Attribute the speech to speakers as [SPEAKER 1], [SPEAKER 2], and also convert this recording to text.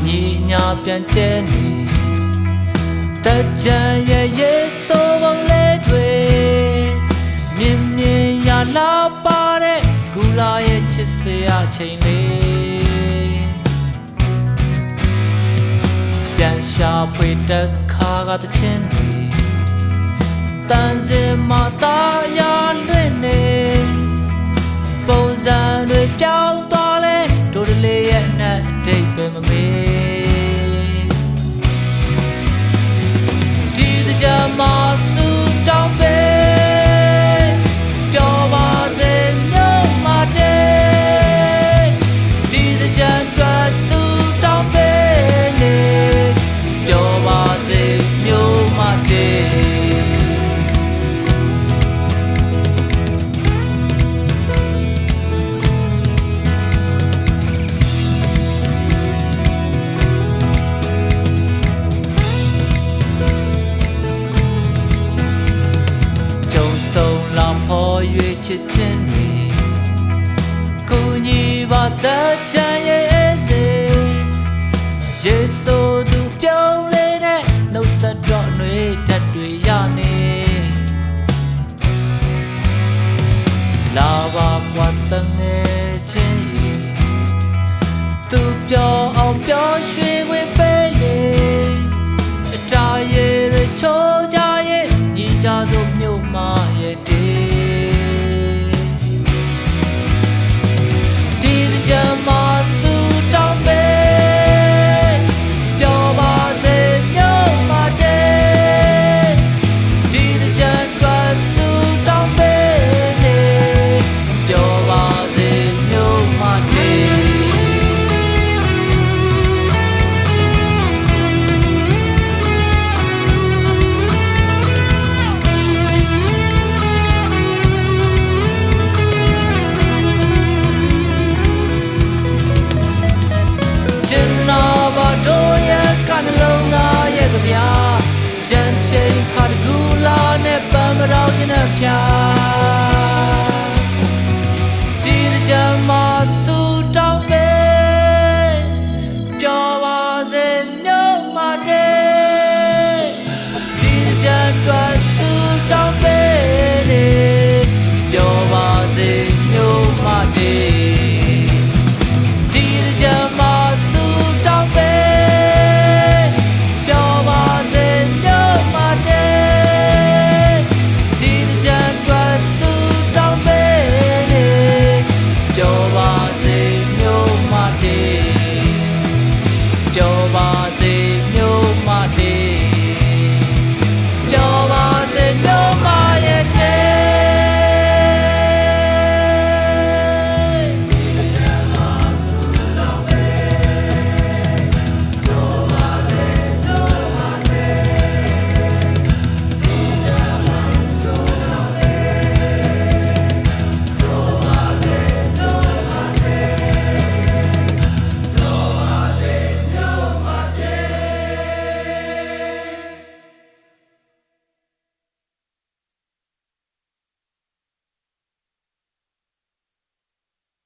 [SPEAKER 1] ညီညာပြန်ကျဲနေတကြံရဲ့ရေဆိုးပုံလေးတွေမြင်မြင်ရလာပါတဲ့ကူလာရဲ့ချစ်စရာချိန်လေးပြန်ရှာဖွေတဲ့ခါကတချင်းတွေတန်စင်မသားရလွင့်နေပုံစံတွေပြောင်းသွားလဲတို့တလေးရဲ့နဲ့ဒိတ်ပဲမမေးဒီတကြမှာစူတောင်းပဲပြောပါစေမြို့မတဲ့ဒီတကြအတွက်စူတောင်းပဲနေပြောပါစေမြို့မတဲ့လာဖို့ရွေးချစ်ခြင်းတွေကိုညီပါတဲ့ချမ်းရဲ့စေယေဆိုသူပြောင်းလဲတဲ့နှုတ်ဆက်တော့နှွေဓာတ်တွေရနေလာပါကွာတငယ်ချင်းရီသူပြောအောင်ပြောရွှေဝင်ပဲလေအတားရည်တွေချိုးကြရဲ့ညီကြစို့မြို့မှာရဲ့မာစူတောင်းပဲပြောပါစေမြို့မတဲ့ဒီကြံအတွက်စူတောင်းပဲနေပြောပါစေမြို့မတဲ့တို့ရဲ့ကနှလုံးသားရဲ့ကြပြချမ်းချိန်ခါတကူလာနဲ့ပန်းမတော်ရင်နဲ့ဖြာ